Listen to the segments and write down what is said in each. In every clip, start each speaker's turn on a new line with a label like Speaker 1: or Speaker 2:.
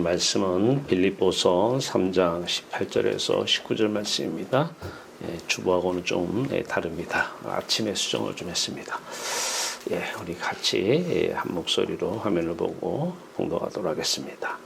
Speaker 1: 말씀은 빌립보서 3장 18절에서 19절 말씀입니다. 주보하고는 좀 다릅니다. 아침에 수정을 좀 했습니다. 우리 같이 한 목소리로 화면을 보고 봉독하도록 하겠습니다.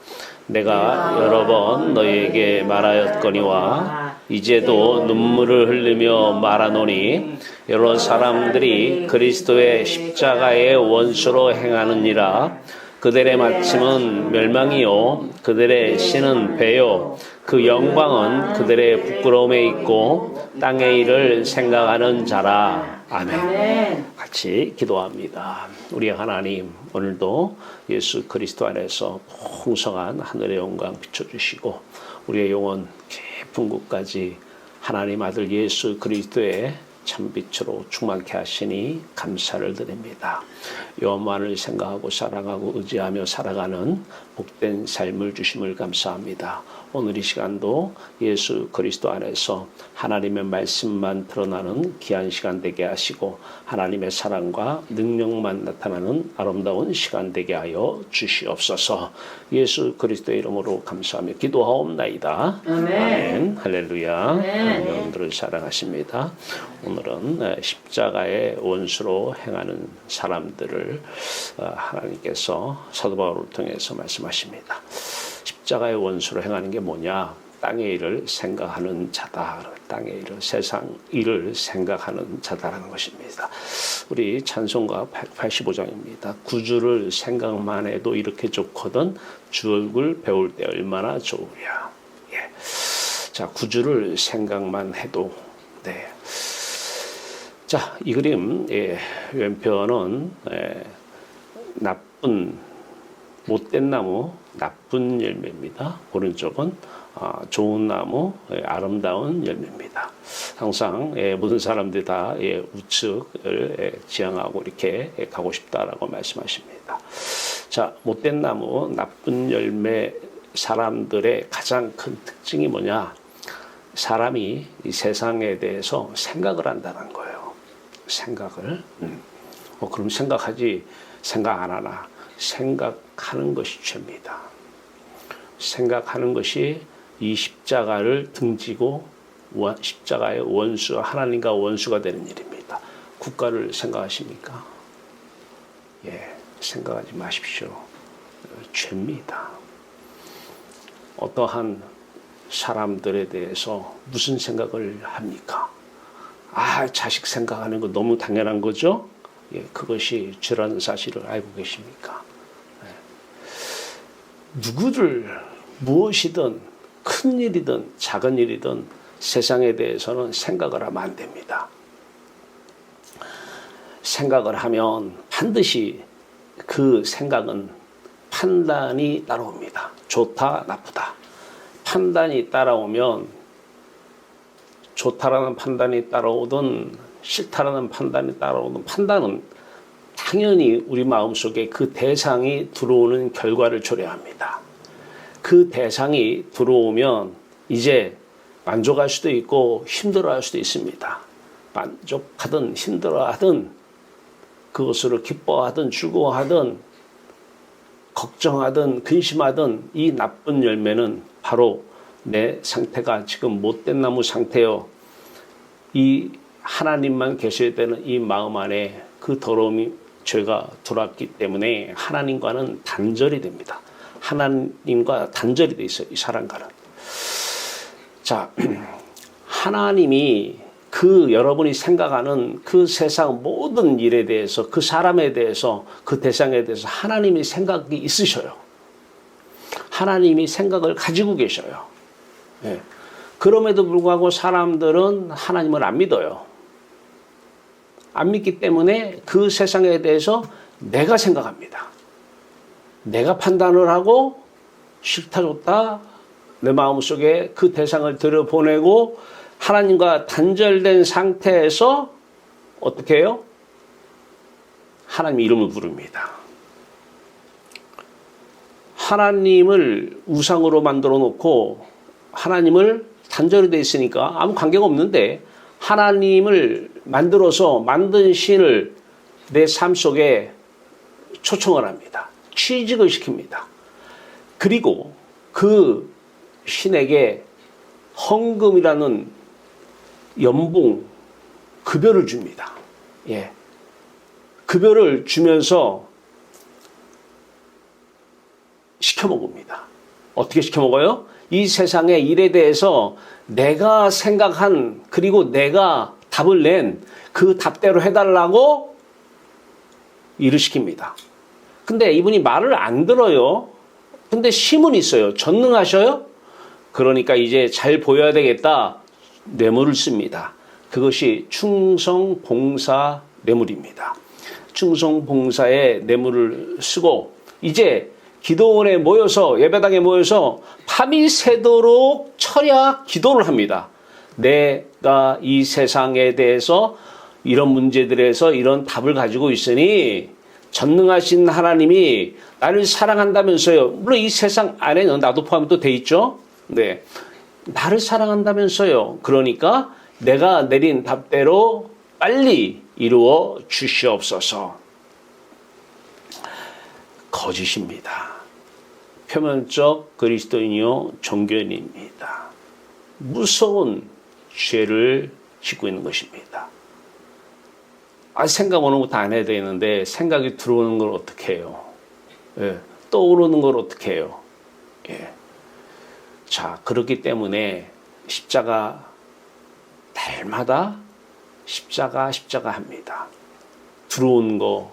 Speaker 1: 내가 여러 번 너희에게 말하였거니와 이제도 눈물을 흘리며 말하노니 여러 사람들이 그리스도의 십자가의 원수로 행하느니라. 그들의 마침은 멸망이요 그들의 신은 배요 그 영광은 그들의 부끄러움에 있고 땅의 일을 생각하는 자라. 아멘. 같이 기도합니다. 우리 하나님, 오늘도 예수 그리스도 안에서 풍성한 하늘의 영광 비춰주시고 우리의 영혼 깊은 곳까지 하나님 아들 예수 그리스도의 참빛으로 충만케 하시니 감사를 드립니다. 여호와만을 생각하고 사랑하고 의지하며 살아가는 복된 삶을 주심을 감사합니다. 오늘 이 시간도 예수 그리스도 안에서 하나님의 말씀만 드러나는 귀한 시간 되게 하시고 하나님의 사랑과 능력만 나타나는 아름다운 시간 되게 하여 주시옵소서. 예수 그리스도의 이름으로 감사하며 기도하옵나이다. 아멘. 할렐루야. 여러분들을 사랑하십니다. 오늘은 십자가의 원수로 행하는 사람들을 하나님께서 사도 바울을 통해서 말씀하십니다. 십자가의 원수로 행하는 게 뭐냐? 땅의 일을 생각하는 자다. 땅의 일을, 세상 일을 생각하는 자다라는 것입니다. 우리 찬송가 185장입니다. 구주를 생각만 해도 이렇게 좋거든 주 얼굴 배울 때 얼마나 좋으랴. 자, 구주를 생각만 해도. 자, 이 그림 왼편은 나쁜 못된 나무, 나쁜 열매입니다. 오른쪽은 좋은 나무, 아름다운 열매입니다. 항상 모든 사람들이 다 우측을 지향하고 이렇게 가고 싶다라고 말씀하십니다. 자, 못된 나무, 나쁜 열매 사람들의 가장 큰 특징이 뭐냐? 사람이 이 세상에 대해서 생각을 한다는 거예요. 생각을. 그럼 생각하지, 생각 안 하나? 생각하는 것이 죄입니다. 생각하는 것이 이 십자가를 등지고 십자가의 원수, 하나님과 원수가 되는 일입니다. 국가를 생각하십니까? 생각하지 마십시오. 죄입니다. 어떠한 사람들에 대해서 무슨 생각을 합니까? 자식 생각하는 거 너무 당연한 거죠? 그것이 죄라는 사실을 알고 계십니까? 누구를 무엇이든 큰 일이든 작은 일이든 세상에 대해서는 생각을 하면 안 됩니다. 생각을 하면 반드시 그 생각은 판단이 따라옵니다. 좋다, 나쁘다. 판단이 따라오면 좋다라는 판단이 따라오든 싫다라는 판단이 따라오든 판단은 당연히 우리 마음속에 그 대상이 들어오는 결과를 초래합니다. 그 대상이 들어오면 이제 만족할 수도 있고 힘들어할 수도 있습니다. 만족하든 힘들어하든 그것으로 기뻐하든 즐거워하든 걱정하든 근심하든 이 나쁜 열매는 바로 내 상태가 지금 못된 나무 상태요. 이 하나님만 계셔야 되는 이 마음 안에 그 더러움이 죄가 들어왔기 때문에 하나님과는 단절이 됩니다. 하나님과 단절이 돼 있어요. 이 사람과는. 자, 하나님이 그 여러분이 생각하는 그 세상 모든 일에 대해서 그 사람에 대해서 그 대상에 대해서 하나님이 생각이 있으셔요. 하나님이 생각을 가지고 계셔요. 그럼에도 불구하고 사람들은 하나님을 안 믿어요. 안 믿기 때문에 그 세상에 대해서 내가 생각합니다. 내가 판단을 하고 싫다 좋다 내 마음속에 그 대상을 들여보내고 하나님과 단절된 상태에서 어떻게 해요? 하나님 이름을 부릅니다. 하나님을 우상으로 만들어 놓고 하나님을 단절이 돼 있으니까 아무 관계가 없는데 하나님을 만들어서 만든 신을 내 삶 속에 초청을 합니다. 취직을 시킵니다. 그리고 그 신에게 헌금이라는 연봉, 급여를 줍니다. 예. 급여를 주면서 시켜먹습니다. 어떻게 시켜먹어요? 이 세상의 일에 대해서 내가 생각한, 그리고 내가 답을 낸 그 답대로 해달라고 일을 시킵니다. 근데 이분이 말을 안 들어요. 근데 힘은 있어요. 전능하셔요? 그러니까 이제 잘 보여야 되겠다. 뇌물을 씁니다. 그것이 충성봉사 뇌물입니다. 충성봉사에 뇌물을 쓰고 이제 기도원에 모여서 예배당에 모여서 밤이 새도록 철야 기도를 합니다. 내가 이 세상에 대해서 이런 문제들에서 이런 답을 가지고 있으니 전능하신 하나님이 나를 사랑한다면서요. 물론 이 세상 안에는 나도 포함도 돼 있죠. 네, 나를 사랑한다면서요. 그러니까 내가 내린 답대로 빨리 이루어 주시옵소서. 거짓입니다. 표면적 그리스도인이요 종교인입니다. 무서운 죄를 짓고 있는 것입니다. 생각 오는 것도 안 해야 되는데 생각이 들어오는 걸 어떻게 해요? 예, 떠오르는 걸 어떻게 해요? 예. 자, 그렇기 때문에 십자가 날마다 십자가 합니다. 들어온 거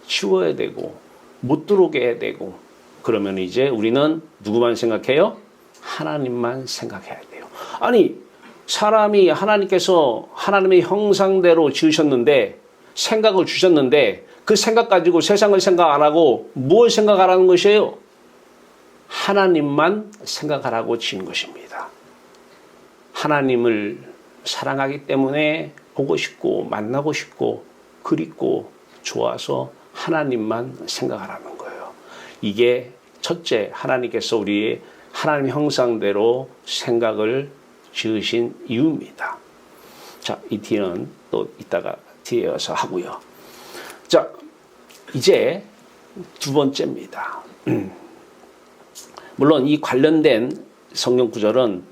Speaker 1: 치워야 되고 못 들어오게 해야 되고 그러면 이제 우리는 누구만 생각해요? 하나님만 생각해야 돼요. 아니 사람이 하나님께서 하나님의 형상대로 지으셨는데 생각을 주셨는데 그 생각 가지고 세상을 생각 안 하고 무엇을 생각하라는 것이에요? 하나님만 생각하라고 지은 것입니다. 하나님을 사랑하기 때문에 보고 싶고 만나고 싶고 그립고 좋아서 하나님만 생각하라는 거예요. 이게 첫째 하나님께서 우리의 하나님 형상대로 생각을 지으신 이유입니다. 자, 이 뒤는 또 이따가 뒤에 와서 하고요. 자, 이제 두 번째입니다. 물론 이 관련된 성경 구절은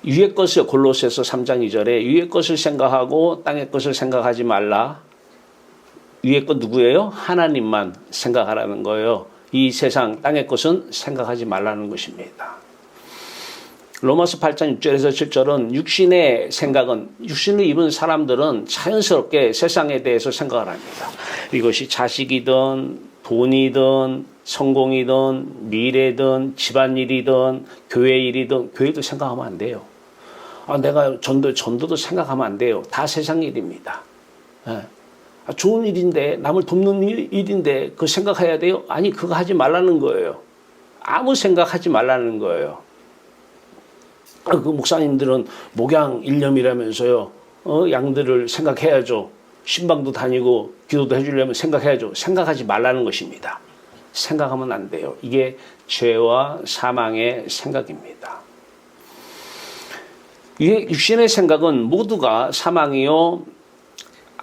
Speaker 1: 위의 것을 골로새서 3장 2절에 위의 것을 생각하고 땅의 것을 생각하지 말라. 위의 것 누구예요? 하나님만 생각하라는 거예요. 이 세상 땅의 것은 생각하지 말라는 것입니다. 로마서 8장 6절에서 7절은 육신의 생각은 육신을 입은 사람들은 자연스럽게 세상에 대해서 생각을 합니다. 이것이 자식이든 돈이든 성공이든 미래든 집안일이든 교회 일이든 교회도 생각하면 안 돼요. 내가 전도도 생각하면 안 돼요. 다 세상 일입니다. 예. 좋은 일인데 남을 돕는 일인데 그거 생각해야 돼요? 아니 그거 하지 말라는 거예요. 아무 생각하지 말라는 거예요. 그 목사님들은 목양 일념이라면서요. 양들을 생각해야죠. 신방도 다니고 기도도 해주려면 생각해야죠. 생각하지 말라는 것입니다. 생각하면 안 돼요. 이게 죄와 사망의 생각입니다. 이게 육신의 생각은 모두가 사망이요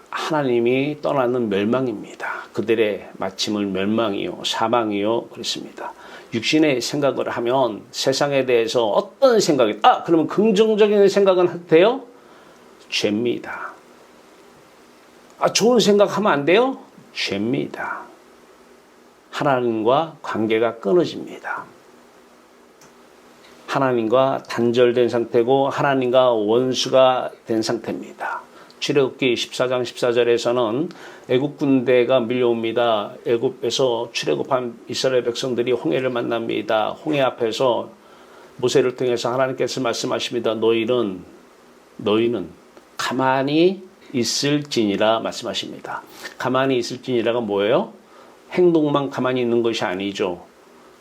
Speaker 1: 하나님이 떠나는 멸망입니다. 그들의 마침을 멸망이요 사망이요 그렇습니다. 육신의 생각을 하면 세상에 대해서 어떤 생각이 그러면 긍정적인 생각은 해도 돼요? 죄입니다. 좋은 생각하면 안 돼요? 죄입니다. 하나님과 관계가 끊어집니다. 하나님과 단절된 상태고 하나님과 원수가 된 상태입니다. 출애굽기 14장 14절에서는 애굽 군대가 밀려옵니다. 애굽에서 출애굽한 이스라엘 백성들이 홍해를 만납니다. 홍해 앞에서 모세를 통해서 하나님께서 말씀하십니다. 너희는 가만히 있을지니라 말씀하십니다. 가만히 있을지니라가 뭐예요? 행동만 가만히 있는 것이 아니죠.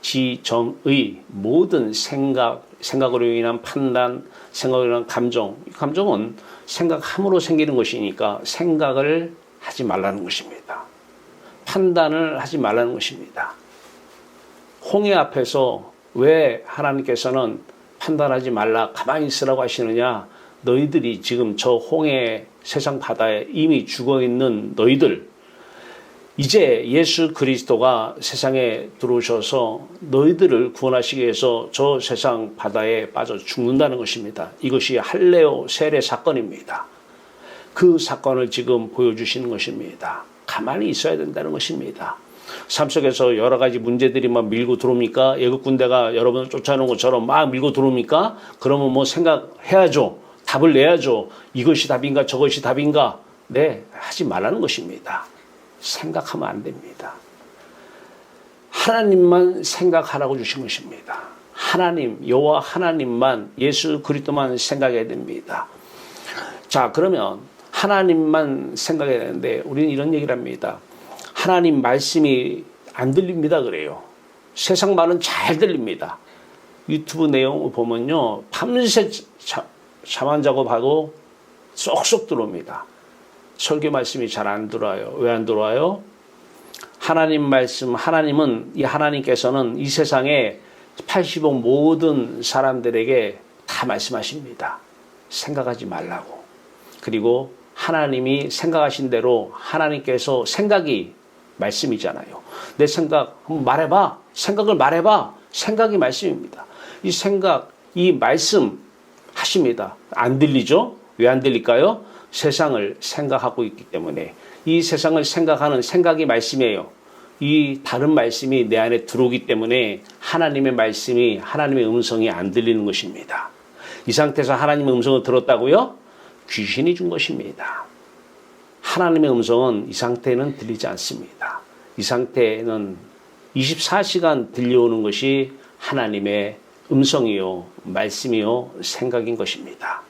Speaker 1: 지정의 모든 생각으로 인한 판단, 생각으로 인한 감정, 감정은 생각함으로 생기는 것이니까 생각을 하지 말라는 것입니다. 판단을 하지 말라는 것입니다. 홍해 앞에서 왜 하나님께서는 판단하지 말라, 가만히 있으라고 하시느냐? 너희들이 지금 저 홍해 세상 바다에 이미 죽어있는 너희들, 이제 예수 그리스도가 세상에 들어오셔서 너희들을 구원하시기 위해서 저 세상 바다에 빠져 죽는다는 것입니다. 이것이 할례오 세례 사건입니다. 그 사건을 지금 보여주시는 것입니다. 가만히 있어야 된다는 것입니다. 삶 속에서 여러 가지 문제들이 막 밀고 들어옵니까? 애국 군대가 여러분을 쫓아오는 것처럼 막 밀고 들어옵니까? 그러면 뭐 생각해야죠. 답을 내야죠. 이것이 답인가 저것이 답인가? 네, 하지 말라는 것입니다. 생각하면 안 됩니다. 하나님만 생각하라고 주신 것입니다. 하나님, 여호와 하나님만, 예수 그리스도만 생각해야 됩니다. 자, 그러면 하나님만 생각해야 되는데 우리는 이런 얘기를 합니다. 하나님 말씀이 안 들립니다 그래요. 세상 말은 잘 들립니다. 유튜브 내용을 보면요. 밤새 잠 안 자고 봐도 쏙쏙 들어옵니다. 설교 말씀이 잘 안 들어와요. 왜 안 들어와요? 하나님 말씀, 하나님은, 이 하나님께서는 이 세상에 80억 모든 사람들에게 다 말씀하십니다. 생각하지 말라고. 그리고 하나님이 생각하신 대로 하나님께서 생각이 말씀이잖아요. 내 생각 한번 말해봐. 생각을 말해봐. 생각이 말씀입니다. 이 생각, 이 말씀 하십니다. 안 들리죠? 왜 안 들릴까요? 세상을 생각하고 있기 때문에. 이 세상을 생각하는 생각이 말씀이에요. 이 다른 말씀이 내 안에 들어오기 때문에 하나님의 말씀이, 하나님의 음성이 안 들리는 것입니다. 이 상태에서 하나님의 음성을 들었다고요? 귀신이 준 것입니다. 하나님의 음성은 이 상태에는 들리지 않습니다. 이 상태에는 24시간 들려오는 것이 하나님의 음성이요, 말씀이요, 생각인 것입니다.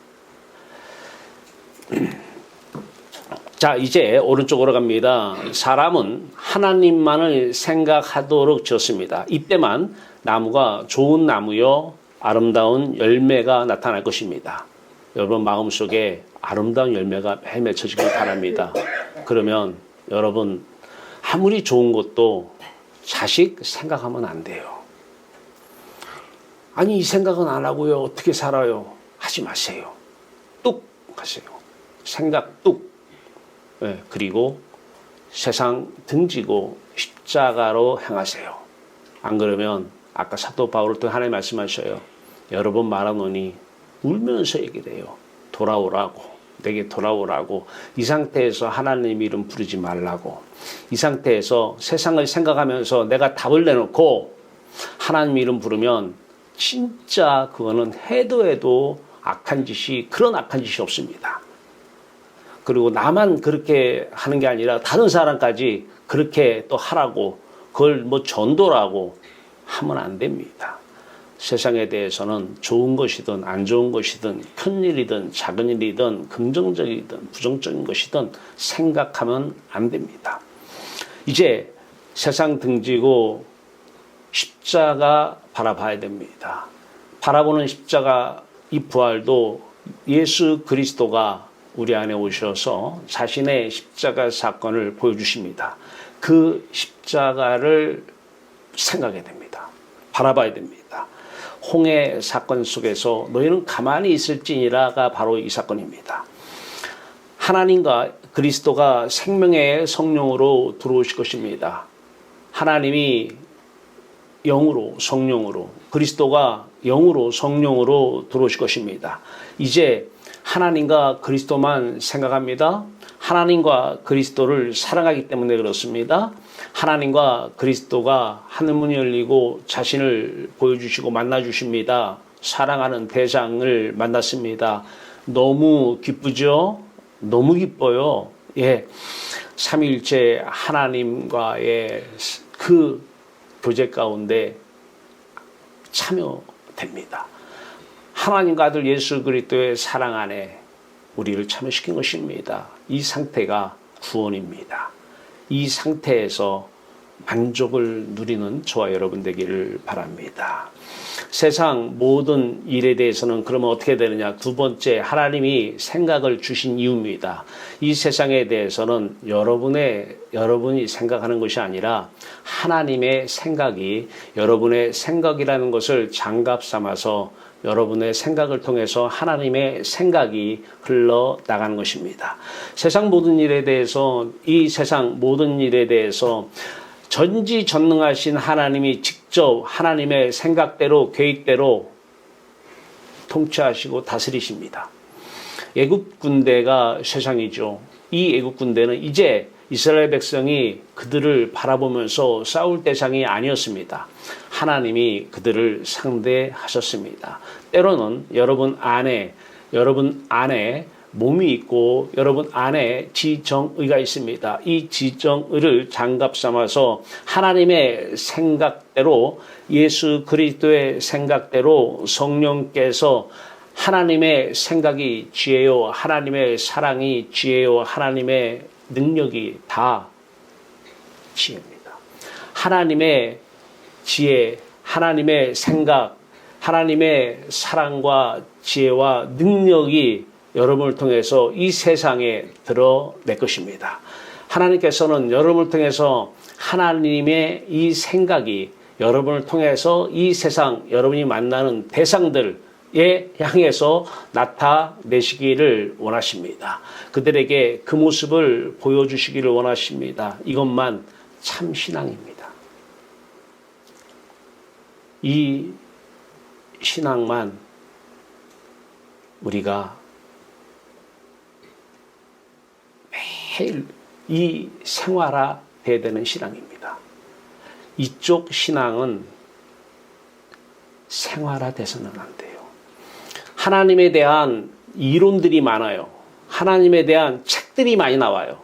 Speaker 1: 자, 이제 오른쪽으로 갑니다. 사람은 하나님만을 생각하도록 지었습니다. 이때만 나무가 좋은 나무요, 아름다운 열매가 나타날 것입니다. 여러분 마음속에 아름다운 열매가 매일 맺혀지길 바랍니다. 그러면 여러분 아무리 좋은 것도 자식 생각하면 안 돼요. 아니 이 생각은 안 하고요. 어떻게 살아요? 하지 마세요. 뚝 하세요. 생각 뚝. 네, 그리고 세상 등지고 십자가로 행하세요. 안 그러면 아까 사도 바울을 또 하나님 말씀하셔요. 여러 번 말하노니 울면서 얘기를 해요. 돌아오라고. 내게 돌아오라고. 이 상태에서 하나님 이름 부르지 말라고. 이 상태에서 세상을 생각하면서 내가 답을 내놓고 하나님 이름 부르면 진짜 그거는 해도 악한 짓이, 그런 악한 짓이 없습니다. 그리고 나만 그렇게 하는 게 아니라 다른 사람까지 그렇게 또 하라고, 그걸 뭐 전도라고 하면 안 됩니다. 세상에 대해서는 좋은 것이든 안 좋은 것이든 큰 일이든 작은 일이든 긍정적이든 부정적인 것이든 생각하면 안 됩니다. 이제 세상 등지고 십자가 바라봐야 됩니다. 바라보는 십자가, 이 부활도 예수 그리스도가 우리 안에 오셔서 자신의 십자가 사건을 보여주십니다. 그 십자가를 생각해야 됩니다. 바라봐야 됩니다. 홍해 사건 속에서 너희는 가만히 있을지니라가 바로 이 사건입니다. 하나님과 그리스도가 생명의 성령으로 들어오실 것입니다. 하나님이 영으로, 성령으로, 그리스도가 영으로, 성령으로 들어오실 것입니다. 이제 하나님과 그리스도만 생각합니다. 하나님과 그리스도를 사랑하기 때문에 그렇습니다. 하나님과 그리스도가 하늘문이 열리고 자신을 보여주시고 만나주십니다. 사랑하는 대상을 만났습니다. 너무 기쁘죠? 너무 기뻐요. 예, 삼위일체 하나님과의 그 교제 가운데 참여됩니다. 하나님과 아들 예수 그리스도의 사랑 안에 우리를 참여시킨 것입니다. 이 상태가 구원입니다. 이 상태에서 만족을 누리는 저와 여러분 되기를 바랍니다. 세상 모든 일에 대해서는 그러면 어떻게 되느냐? 두 번째, 하나님이 생각을 주신 이유입니다. 이 세상에 대해서는 여러분이 생각하는 것이 아니라 하나님의 생각이 여러분의 생각이라는 것을 장갑 삼아서 여러분의 생각을 통해서 하나님의 생각이 흘러나가는 것입니다. 세상 모든 일에 대해서, 이 세상 모든 일에 대해서 전지전능하신 하나님이 직접 하나님의 생각대로, 계획대로 통치하시고 다스리십니다. 애굽 군대가 세상이죠. 이 애굽 군대는 이제 이스라엘 백성이 그들을 바라보면서 싸울 대상이 아니었습니다. 하나님이 그들을 상대하셨습니다. 때로는 여러분 안에 몸이 있고 여러분 안에 지정의가 있습니다. 이 지정의를 장갑 삼아서 하나님의 생각대로, 예수 그리스도의 생각대로 성령께서 하나님의 생각이 지혜요, 하나님의 사랑이 지혜요, 하나님의 능력이 다 지혜입니다. 하나님의 지혜, 하나님의 생각, 하나님의 사랑과 지혜와 능력이 여러분을 통해서 이 세상에 드러낼 것입니다. 하나님께서는 여러분을 통해서 하나님의 이 생각이 여러분을 통해서 이 세상, 여러분이 만나는 대상들 향해서 나타내시기를 원하십니다. 그들에게 그 모습을 보여주시기를 원하십니다. 이것만 참 신앙입니다. 이 신앙만 우리가 매일 이 생활화돼야 되는 신앙입니다. 이쪽 신앙은 생활화돼서는 안 돼요. 하나님에 대한 이론들이 많아요. 하나님에 대한 책들이 많이 나와요.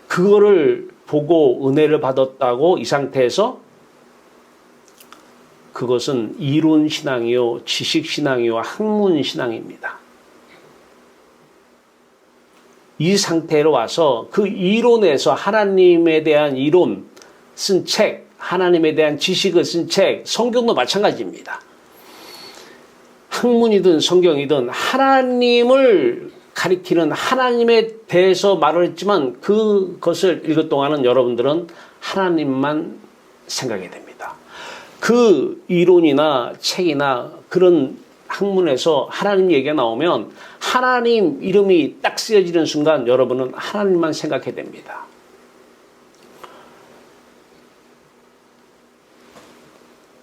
Speaker 1: 그거를 보고 은혜를 받았다고 이 상태에서 그것은 이론 신앙이요, 지식 신앙이요, 학문 신앙입니다. 이 상태로 와서 그 이론에서 하나님에 대한 이론 쓴 책, 하나님에 대한 지식을 쓴 책, 성경도 마찬가지입니다. 학문이든 성경이든 하나님을 가리키는, 하나님에 대해서 말을 했지만 그것을 읽을 동안은 여러분들은 하나님만 생각이 됩니다. 그 이론이나 책이나 그런 학문에서 하나님 얘기가 나오면 하나님 이름이 딱 쓰여지는 순간 여러분은 하나님만 생각해야 됩니다.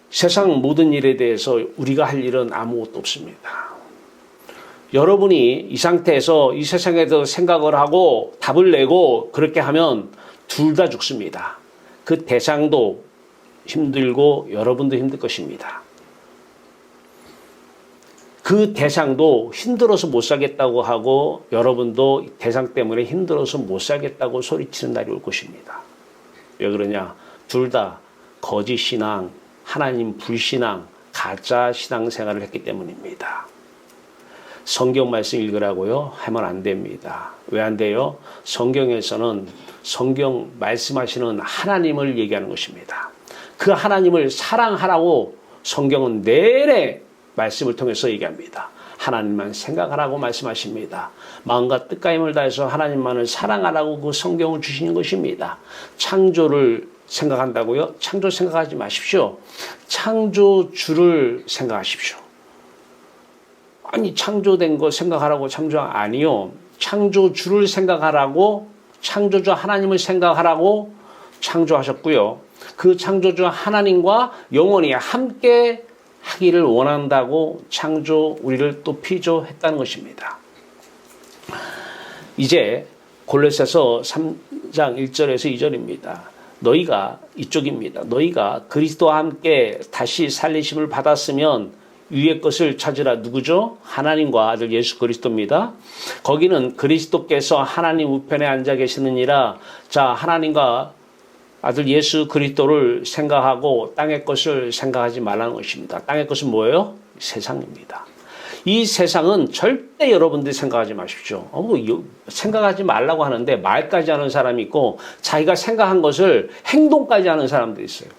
Speaker 1: 세상 모든 일에 대해서 우리가 할 일은 아무것도 없습니다. 여러분이 이 상태에서 이 세상에 대해서 생각을 하고 답을 내고 그렇게 하면 둘 다 죽습니다. 그 대상도 힘들고 여러분도 힘들 것입니다. 그 대상도 힘들어서 못 살겠다고 하고 여러분도 대상 때문에 힘들어서 못 살겠다고 소리치는 날이 올 것입니다. 왜 그러냐? 둘 다 거짓 신앙, 하나님 불신앙, 가짜 신앙생활을 했기 때문입니다. 성경 말씀 읽으라고요? 하면 안 됩니다. 왜 안 돼요? 성경에서는 성경 말씀하시는 하나님을 얘기하는 것입니다. 그 하나님을 사랑하라고 성경은 내내 말씀을 통해서 얘기합니다. 하나님만 생각하라고 말씀하십니다. 마음과 뜻과 힘을 다해서 하나님만을 사랑하라고 그 성경을 주시는 것입니다. 창조를 생각한다고요? 창조 생각하지 마십시오. 창조주를 생각하십시오. 아니 창조된 거 생각하라고 창조 아니요. 창조주를 생각하라고, 창조주 하나님을 생각하라고 창조하셨고요. 그 창조주 하나님과 영원히 함께 하기를 원한다고 우리를 또 피조했다는 것입니다. 이제 골로새서 3장 1절에서 2절입니다. 너희가 이쪽입니다. 너희가 그리스도와 함께 다시 살리심을 받았으면 위의 것을 찾으라. 누구죠? 하나님과 아들 예수 그리스도입니다. 거기는 그리스도께서 하나님 우편에 앉아 계시느니라. 자, 하나님과 아들 예수 그리스도를 생각하고 땅의 것을 생각하지 말라는 것입니다. 땅의 것은 뭐예요? 세상입니다. 이 세상은 절대 여러분들이 생각하지 마십시오. 생각하지 말라고 하는데 말까지 하는 사람이 있고 자기가 생각한 것을 행동까지 하는 사람들이 있어요.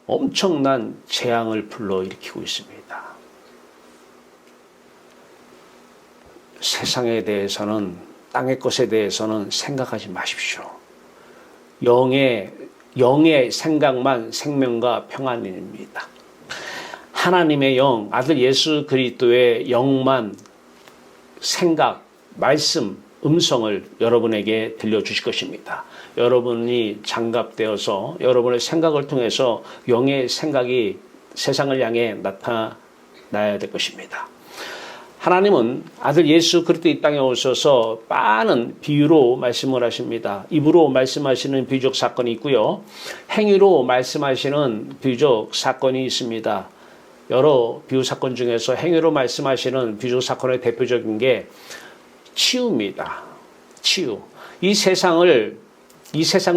Speaker 1: 엄청난 재앙을 불러일으키고 있습니다. 세상에 대해서는, 땅의 것에 대해서는 생각하지 마십시오. 영의 영의 생각만 생명과 평안입니다. 하나님의 영, 아들 예수 그리스도의 영만 생각, 말씀, 음성을 여러분에게 들려주실 것입니다. 여러분이 장갑되어서 여러분의 생각을 통해서 영의 생각이 세상을 향해 나타나야 될 것입니다. 하나님은 아들 예수 그리스도 이 땅에 오셔서 많은 비유로 말씀을 하십니다. 입으로 말씀하시는 비유적 사건이 있고요. 행위로 말씀하시는 비유적 사건이 있습니다. 여러 비유 사건 중에서 행위로 말씀하시는 비유적 사건의 대표적인 게 치유입니다. 치유. 이 세상을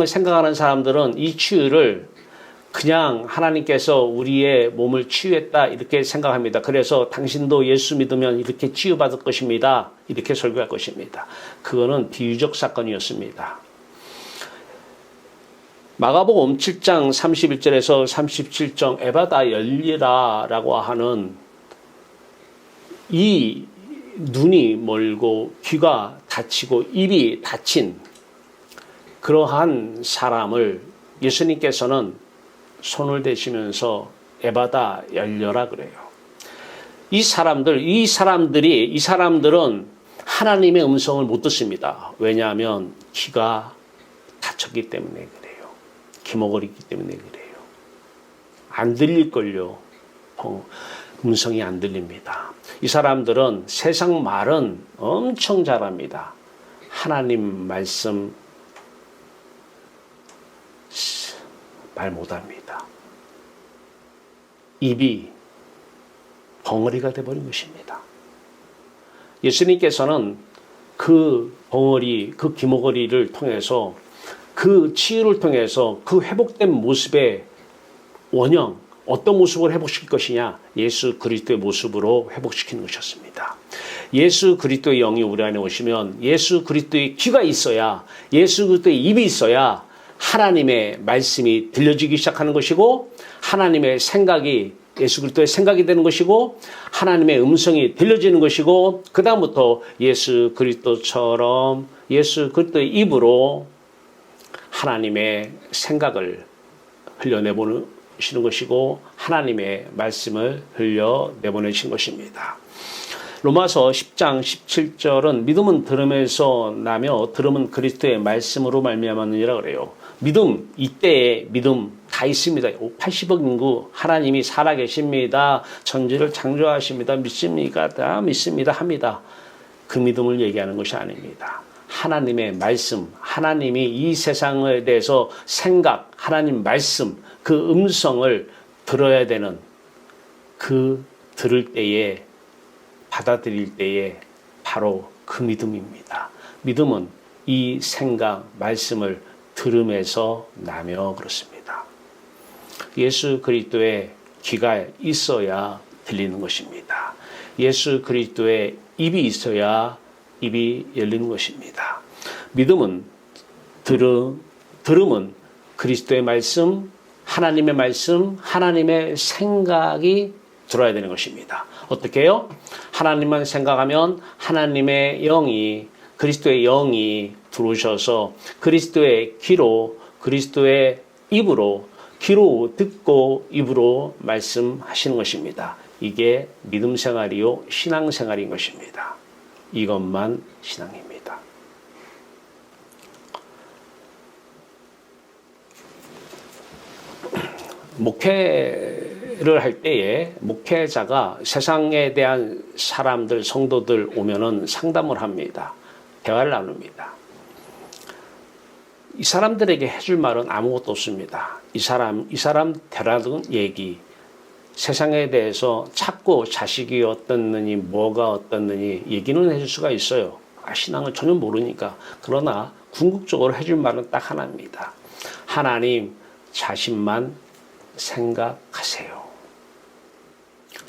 Speaker 1: 생각하는 사람들은 이 치유를 그냥 하나님께서 우리의 몸을 치유했다 이렇게 생각합니다. 그래서 당신도 예수 믿으면 이렇게 치유받을 것입니다. 이렇게 설교할 것입니다. 그거는 비유적 사건이었습니다. 마가복음 7장 31절에서 37절 에바다 열리라 라고 하는 이 눈이 멀고 귀가 닫히고 입이 닫힌 그러한 사람을 예수님께서는 손을 대시면서 에바다 열려라 그래요. 이 사람들은 하나님의 음성을 못 듣습니다. 왜냐하면 귀가 닫혔기 때문에 그래요. 귀머거리기 때문에 그래요. 안 들릴걸요. 음성이 안 들립니다. 이 사람들은 세상 말은 엄청 잘합니다. 하나님 말씀 말 못합니다. 입이 벙어리가 되어버린 것입니다. 예수님께서는 그 벙어리, 그 귀머거리를 통해서 그 치유를 통해서 그 회복된 모습의 원형, 어떤 모습을 회복시킬 것이냐? 예수 그리스도의 모습으로 회복시키는 것이었습니다. 예수 그리스도의 영이 우리 안에 오시면 예수 그리스도의 귀가 있어야, 예수 그리스도의 입이 있어야 하나님의 말씀이 들려지기 시작하는 것이고 하나님의 생각이 예수 그리스도의 생각이 되는 것이고 하나님의 음성이 들려지는 것이고 그 다음부터 예수 그리스도처럼 예수 그리스도의 입으로 하나님의 생각을 흘려내보시는 것이고 하나님의 말씀을 흘려내보내신 것입니다. 로마서 10장 17절은 믿음은 들음에서 나며 들음은 그리스도의 말씀으로 말미암았느니라 그래요. 믿음, 이때에 믿음 다 있습니다. 80억 인구 하나님이 살아계십니다. 천지를 창조하십니다. 믿습니까? 다 믿습니다. 합니다. 그 믿음을 얘기하는 것이 아닙니다. 하나님의 말씀, 하나님이 이 세상에 대해서 생각, 하나님 말씀, 그 음성을 들어야 되는 그 들을 때에 받아들일 때에 바로 그 믿음입니다. 믿음은 이 생각, 말씀을 들음에서 나며 그렇습니다. 예수 그리스도의 귀가 있어야 들리는 것입니다. 예수 그리스도의 입이 있어야 입이 열리는 것입니다. 믿음은 들음은 그리스도의 말씀, 하나님의 생각이 들어야 되는 것입니다. 어떻게 해요? 하나님만 생각하면 하나님의 영이, 그리스도의 영이 들어오셔서 그리스도의 귀로, 그리스도의 입으로, 귀로 듣고 입으로 말씀하시는 것입니다. 이게 믿음 생활이요, 신앙 생활인 것입니다. 이것만 신앙입니다. 목회를 할 때에 목회자가 세상에 대한 사람들, 성도들 오면은 상담을 합니다. 대화를 나눕니다. 이 사람들에게 해줄 말은 아무것도 없습니다. 이 사람 대라는 얘기, 세상에 대해서 찾고 자식이 어떻느니 뭐가 어떻느니 얘기는 해줄 수가 있어요. 신앙을 전혀 모르니까. 그러나 궁극적으로 해줄 말은 딱 하나입니다. 하나님 자신만 생각하세요.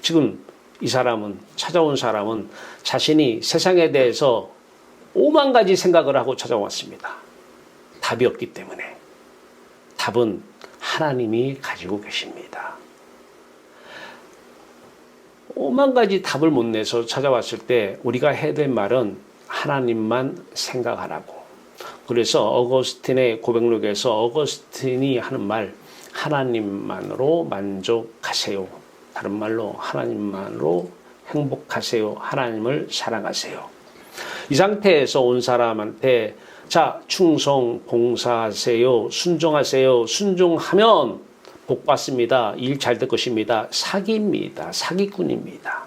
Speaker 1: 지금 찾아온 사람은 자신이 세상에 대해서 5만 가지 생각을 하고 찾아왔습니다. 답이 없기 때문에. 답은 하나님이 가지고 계십니다. 5만 가지 답을 못 내서 찾아왔을 때 우리가 해야 될 말은 하나님만 생각하라고. 그래서 어거스틴의 고백록에서 어거스틴이 하는 말, 하나님만으로 만족하세요. 다른 말로 하나님만으로 행복하세요. 하나님을 사랑하세요. 이 상태에서 온 사람한테 자, 충성, 봉사하세요. 순종하세요. 순종하면 복 받습니다. 일 잘 될 것입니다. 사기입니다. 사기꾼입니다.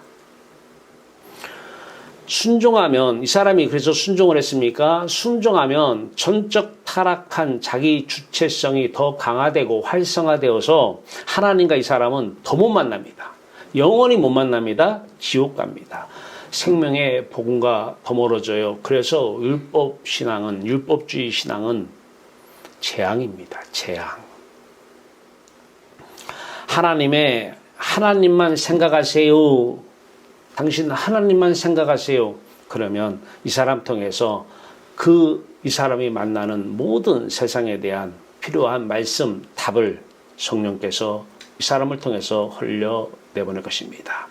Speaker 1: 순종하면, 이 사람이 그래서 순종을 했습니까? 순종하면 전적 타락한 자기 주체성이 더 강화되고 활성화되어서 하나님과 이 사람은 더 못 만납니다. 영원히 못 만납니다. 지옥 갑니다. 생명의 복음과 더 멀어져요. 그래서 율법주의 신앙은 재앙입니다. 재앙. 하나님만 생각하세요. 당신 하나님만 생각하세요. 그러면 이 사람 통해서 이 사람이 만나는 모든 세상에 대한 필요한 말씀, 답을 성령께서 이 사람을 통해서 흘려내보낼 것입니다.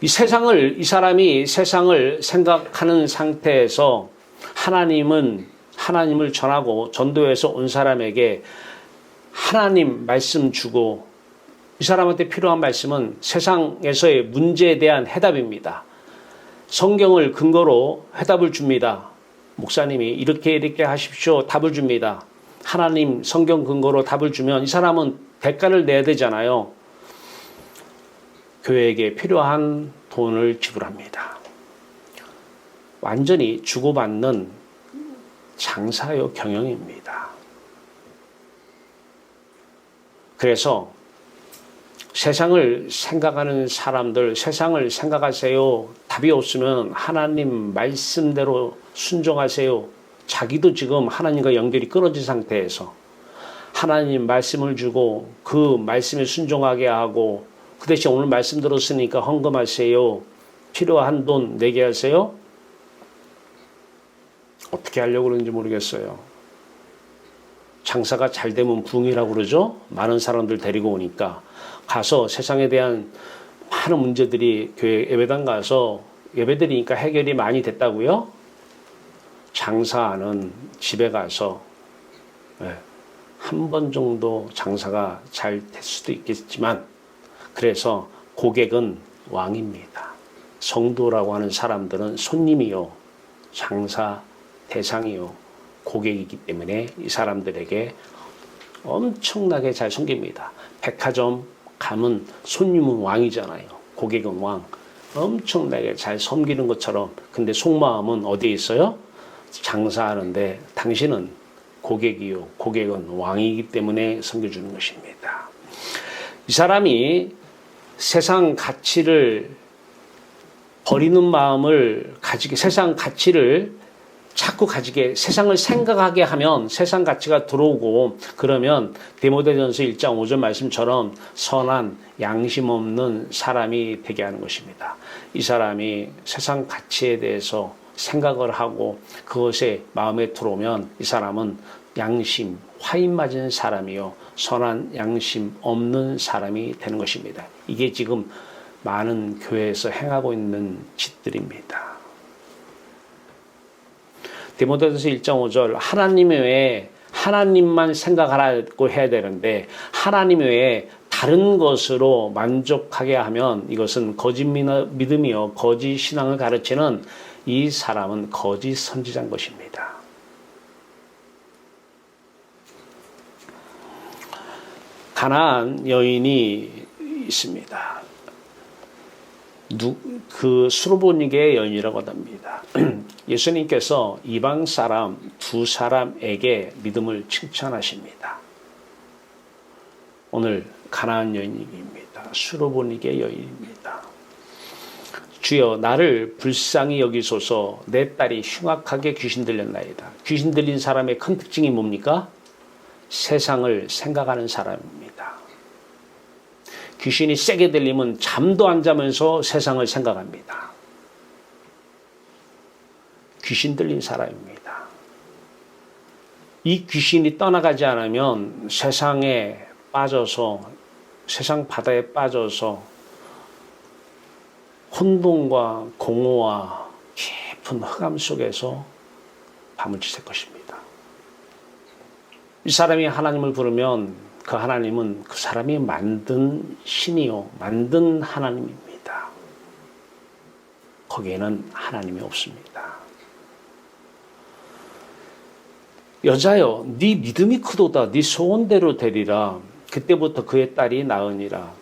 Speaker 1: 이 사람이 세상을 생각하는 상태에서 하나님을 전하고 전도해서 온 사람에게 하나님 말씀 주고 이 사람한테 필요한 말씀은 세상에서의 문제에 대한 해답입니다. 성경을 근거로 해답을 줍니다. 목사님이 이렇게 하십시오. 답을 줍니다. 하나님 성경 근거로 답을 주면 이 사람은 대가를 내야 되잖아요. 교회에게 필요한 돈을 지불합니다. 완전히 주고받는 장사요 경영입니다. 그래서 세상을 생각하는 사람들, 세상을 생각하세요. 답이 없으면 하나님 말씀대로 순종하세요. 자기도 지금 하나님과 연결이 끊어진 상태에서 하나님 말씀을 주고 그 말씀에 순종하게 하고 그 대신 오늘 말씀 들었으니까 헌금하세요. 필요한 돈 내게 하세요. 어떻게 하려고 그러는지 모르겠어요. 장사가 잘 되면 부흥이라고 그러죠. 많은 사람들 데리고 오니까 가서 세상에 대한 많은 문제들이 교회 예배당 가서 예배드리니까 해결이 많이 됐다고요? 장사하는 집에 가서 한 번 정도 장사가 잘 될 수도 있겠지만 그래서 고객은 왕입니다. 성도라고 하는 사람들은 손님이요. 장사 대상이요. 고객이기 때문에 이 사람들에게 엄청나게 잘 섬깁니다. 백화점 가면 손님은 왕이잖아요. 고객은 왕. 엄청나게 잘 섬기는 것처럼. 근데 속마음은 어디에 있어요? 장사하는데 당신은 고객이요. 고객은 왕이기 때문에 섬겨주는 것입니다. 이 사람이 세상 가치를 버리는 마음을 가지게, 세상 가치를 자꾸 가지게, 세상을 생각하게 하면 세상 가치가 들어오고 그러면 디모데전서 1장 5절 말씀처럼 선한 양심 없는 사람이 되게 하는 것입니다. 이 사람이 세상 가치에 대해서 생각을 하고 그것에 마음에 들어오면 이 사람은 양심, 화인 맞은 사람이요. 선한 양심 없는 사람이 되는 것입니다. 이게 지금 많은 교회에서 행하고 있는 짓들입니다. 디모데전서 1장 5절 하나님 외에 하나님만 생각하라고 해야 되는데 하나님 외에 다른 것으로 만족하게 하면 이것은 거짓 믿음이요 거짓 신앙을 가르치는 이 사람은 거짓 선지자인 것입니다. 가나안 여인이 있습니다. 그 수르보니게 여인이라고 합니다. 예수님께서 이방 사람 두 사람에게 믿음을 칭찬하십니다. 오늘 가나안 여인입니다. 수르보니게 여인입니다. 주여 나를 불쌍히 여기소서. 내 딸이 흉악하게 귀신 들렸나이다. 귀신 들린 사람의 큰 특징이 뭡니까? 세상을 생각하는 사람입니다. 귀신이 세게 들리면 잠도 안 자면서 세상을 생각합니다. 귀신 들린 사람입니다. 이 귀신이 떠나가지 않으면 세상에 빠져서 세상 바다에 빠져서 혼돈과 공허와 깊은 흑암 속에서 밤을 지샐 것입니다. 이 사람이 하나님을 부르면 그 하나님은 그 사람이 만든 신이요, 만든 하나님입니다. 거기에는 하나님이 없습니다. 여자여, 네 믿음이 크도다. 네 소원대로 되리라. 그때부터 그의 딸이 낳으니라.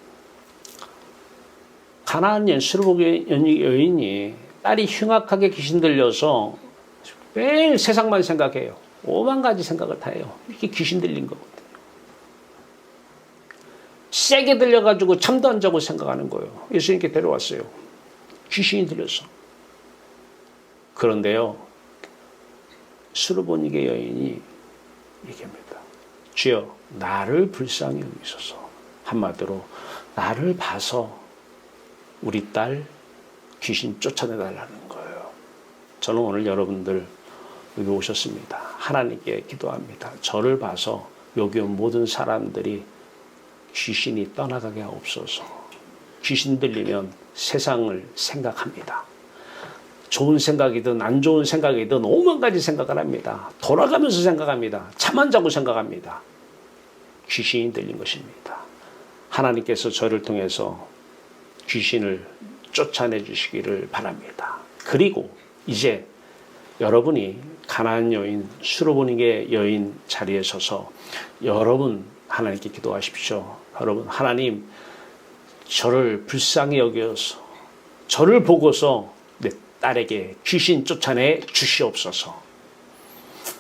Speaker 1: 가나안 수르복의 여인이 딸이 흉악하게 귀신 들려서 매일 세상만 생각해요. 오만 가지 생각을 다 해요. 이렇게 귀신 들린 거거든요. 세게 들려가지고 잠도 안 자고 생각하는 거예요. 예수님께 데려왔어요. 귀신이 들려서. 그런데요, 수르보니게 여인이 얘기합니다. 주여, 나를 불쌍히 여기소서. 한마디로 나를 봐서 우리 딸 귀신 쫓아내달라는 거예요. 저는 오늘 여러분들 여기 오셨습니다. 하나님께 기도합니다. 저를 봐서 여기 온 모든 사람들이 귀신이 떠나가게 하옵소서. 귀신 들리면 세상을 생각합니다. 좋은 생각이든 안 좋은 생각이든 오만 가지 생각을 합니다. 돌아가면서 생각합니다. 잠 안 자고 생각합니다. 귀신이 들린 것입니다. 하나님께서 저를 통해서 귀신을 쫓아내 주시기를 바랍니다. 그리고 이제 여러분이 가나안 여인, 수르보니게 여인 자리에 서서 여러분 하나님께 기도하십시오. 여러분, 하나님 저를 불쌍히 여겨서 저를 보고서 내 딸에게 귀신 쫓아내 주시옵소서.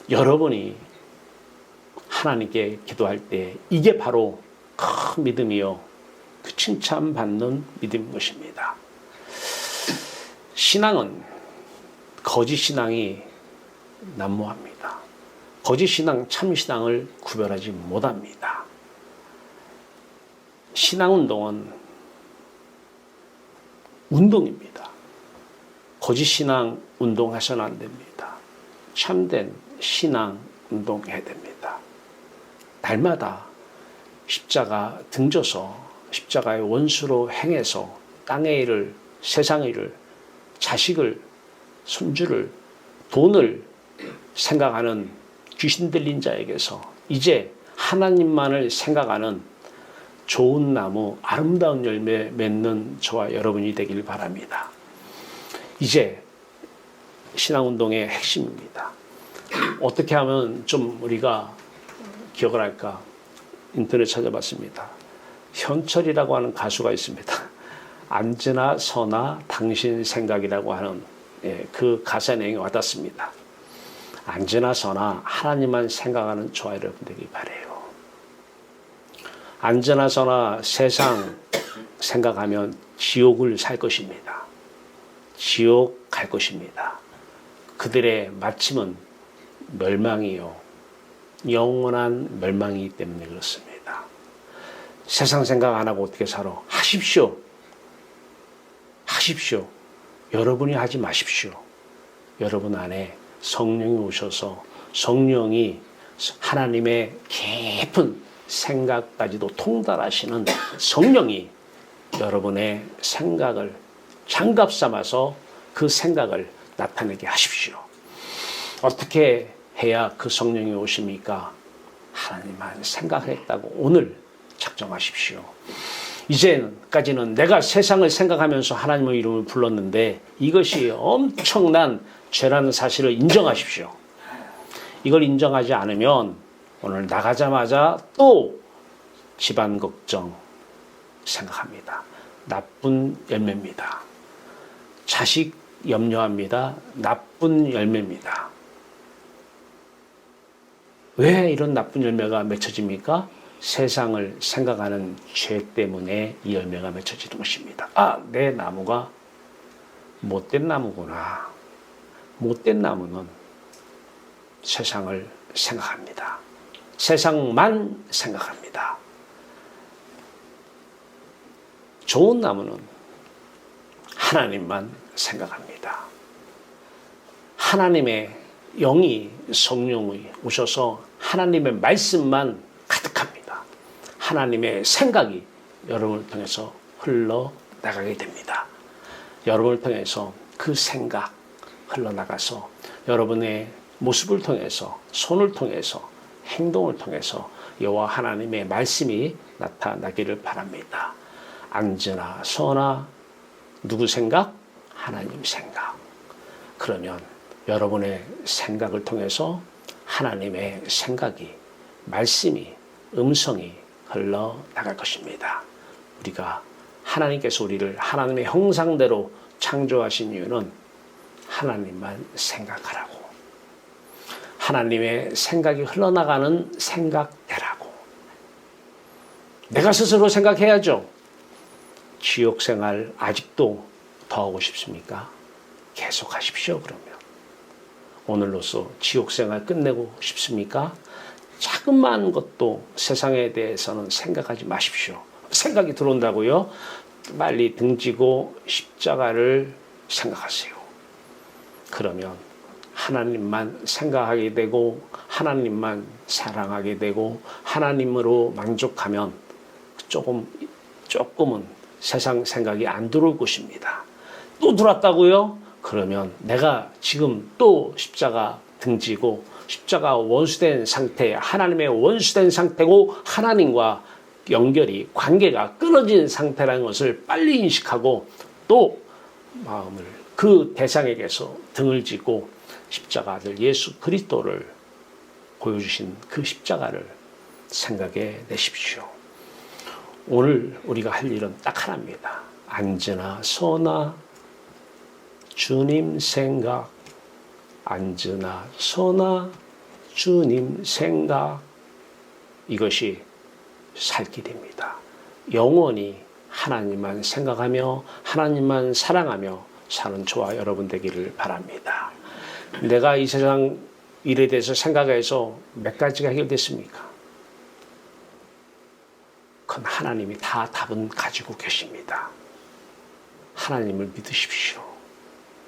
Speaker 1: 여러분이 하나님께 기도할 때 이게 바로 큰 믿음이요, 그 칭찬받는 믿음인 것입니다. 신앙은 거짓 신앙이 난무합니다. 거짓 신앙, 참 신앙을 구별하지 못합니다. 신앙 운동은 운동입니다. 거짓 신앙 운동하셔는 안 됩니다. 참된 신앙 운동해야 됩니다. 날마다 십자가 등져서 십자가의 원수로 행해서 땅의 일을, 세상의 일을, 자식을, 손주를, 돈을 생각하는 귀신 들린 자에게서 이제 하나님만을 생각하는 좋은 나무, 아름다운 열매 맺는 저와 여러분이 되길 바랍니다. 이제 신앙운동의 핵심입니다. 어떻게 하면 좀 우리가 기억을 할까? 인터넷 찾아봤습니다. 현철이라고 하는 가수가 있습니다. 앉으나 서나 당신 생각이라고 하는 그 가사 내용이 와닿습니다. 앉으나 서나 하나님만 생각하는 저와 여러분 되길 바라요. 앉으나 서나 세상 생각하면 지옥을 살 것입니다. 지옥 갈 것입니다. 그들의 마침은 멸망이요, 영원한 멸망이기 때문에 그렇습니다. 세상 생각 안 하고 어떻게 살아? 하십시오. 하십시오. 여러분이 하지 마십시오. 여러분 안에 성령이 오셔서 성령이 하나님의 깊은 생각까지도 통달하시는 성령이 여러분의 생각을 장갑 삼아서 그 생각을 나타내게 하십시오. 어떻게 해야 그 성령이 오십니까? 하나님만 생각했다고 오늘 작정하십시오. 이제까지는 내가 세상을 생각하면서 하나님의 이름을 불렀는데 이것이 엄청난 죄라는 사실을 인정하십시오. 이걸 인정하지 않으면 오늘 나가자마자 또 집안 걱정 생각합니다. 나쁜 열매입니다. 자식 염려합니다. 나쁜 열매입니다. 왜 이런 나쁜 열매가 맺혀집니까? 세상을 생각하는 죄 때문에 이 열매가 맺혀지는 것입니다. 아, 내 나무가 못된 나무구나. 못된 나무는 세상을 생각합니다. 세상만 생각합니다. 좋은 나무는 하나님만 생각합니다. 하나님의 영이, 성령이 오셔서 하나님의 말씀만 가득합니다. 하나님의 생각이 여러분을 통해서 흘러나가게 됩니다. 여러분을 통해서 그 생각 흘러나가서 여러분의 모습을 통해서, 손을 통해서, 행동을 통해서 여호와 하나님의 말씀이 나타나기를 바랍니다. 앉으나 서나 누구 생각? 하나님 생각. 그러면 여러분의 생각을 통해서 하나님의 생각이, 말씀이, 음성이 흘러나갈 것입니다. 우리가 하나님께서 우리를 하나님의 형상대로 창조하신 이유는 하나님만 생각하라고, 하나님의 생각이 흘러나가는 생각대라고. 내가 스스로 생각해야죠. 지옥 생활 아직도 더 하고 싶습니까? 계속 하십시오. 그러면 오늘로써 지옥 생활 끝내고 싶습니까? 자그마한 것도 세상에 대해서는 생각하지 마십시오. 생각이 들어온다고요? 빨리 등지고 십자가를 생각하세요. 그러면 하나님만 생각하게 되고 하나님만 사랑하게 되고 하나님으로 만족하면 조금은 세상 생각이 안 들어올 것입니다. 또 들어왔다고요? 그러면 내가 지금 또 십자가 등지고 십자가 원수된 상태, 하나님의 원수된 상태고 하나님과 연결이, 관계가 끊어진 상태라는 것을 빨리 인식하고 또 마음을 그 대상에게서 등을 지고 십자가 아들 예수 그리스도를 보여주신 그 십자가를 생각해 내십시오. 오늘 우리가 할 일은 딱 하나입니다. 앉으나 서나 주님 생각, 앉으나 서나 주님 생각. 이것이 살 길입니다. 영원히 하나님만 생각하며 하나님만 사랑하며 사는 저와 여러분 되기를 바랍니다. 내가 이 세상 일에 대해서 생각해서 몇 가지가 해결됐습니까? 그건 하나님이 다 답은 가지고 계십니다. 하나님을 믿으십시오.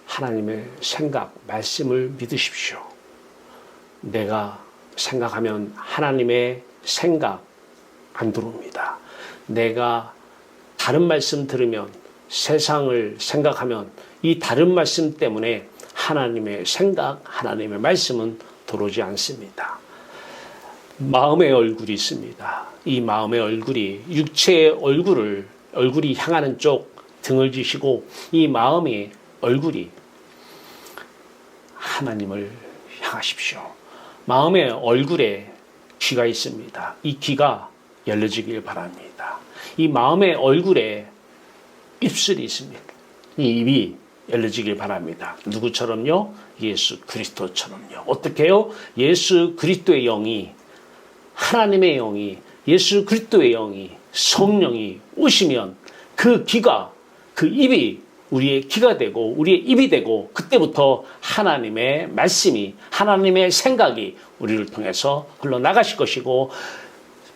Speaker 1: 하나님의 생각, 말씀을 믿으십시오. 내가 생각하면 하나님의 생각 안 들어옵니다. 내가 다른 말씀 들으면, 세상을 생각하면 이 다른 말씀 때문에 하나님의 생각, 하나님의 말씀은 들어오지 않습니다. 마음의 얼굴이 있습니다. 이 마음의 얼굴이 육체의 얼굴이 향하는 쪽 등을 지시고 이 마음의 얼굴이 하나님을 향하십시오. 마음의 얼굴에 귀가 있습니다. 이 귀가 열려지길 바랍니다. 이 마음의 얼굴에 입술이 있습니다. 이 입이 열려지길 바랍니다. 누구처럼요? 예수 그리스도처럼요. 어떻게 해요? 예수 그리스도의 영이, 하나님의 영이, 예수 그리스도의 영이, 성령이 오시면 그 귀가, 그 입이 우리의 귀가 되고 우리의 입이 되고 그때부터 하나님의 말씀이, 하나님의 생각이 우리를 통해서 흘러나가실 것이고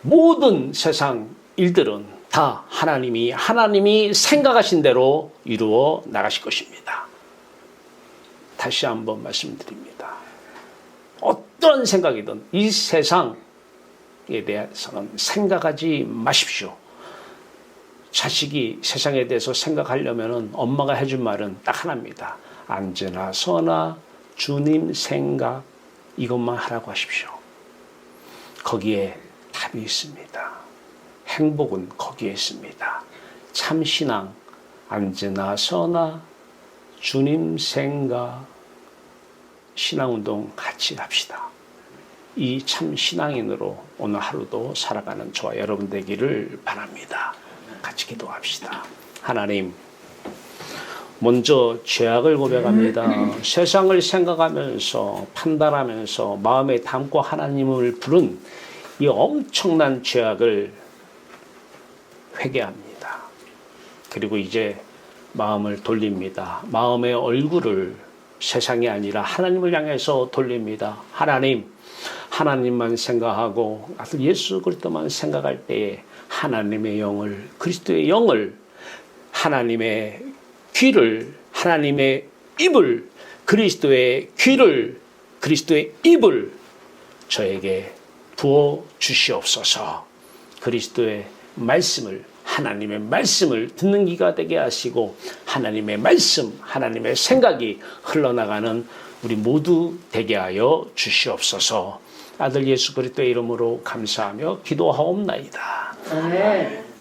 Speaker 1: 모든 세상 일들은 다 하나님이 생각하신 대로 이루어 나가실 것입니다. 다시 한번 말씀드립니다. 어떤 생각이든 이 세상에 대해서는 생각하지 마십시오. 자식이 세상에 대해서 생각하려면 엄마가 해준 말은 딱 하나입니다. 앉으나 서나 주님 생각, 이것만 하라고 하십시오. 거기에 답이 있습니다. 행복은 거기에 있습니다. 참 신앙, 앉으나 서나 주님 생각, 신앙운동 같이 합시다. 이 참 신앙인으로 오늘 하루도 살아가는 저와 여러분 되기를 바랍니다. 같이 기도합시다. 하나님, 먼저 죄악을 고백합니다. 세상을 생각하면서 판단하면서 마음에 담고 하나님을 부른 이 엄청난 죄악을 회개합니다. 그리고 이제 마음을 돌립니다. 마음의 얼굴을 세상이 아니라 하나님을 향해서 돌립니다. 하나님만 생각하고 아들 예수 그리스도만 생각할 때에 하나님의 영을, 그리스도의 영을, 하나님의 귀를, 하나님의 입을, 그리스도의 귀를, 그리스도의 입을 저에게 부어 주시옵소서. 그리스도의 말씀을 하나님의 말씀을 듣는 귀가 되게 하시고 하나님의 말씀, 하나님의 생각이 흘러나가는 우리 모두 되게 하여 주시옵소서. 아들 예수 그리스도의 이름으로 감사하며 기도하옵나이다.
Speaker 2: 아멘.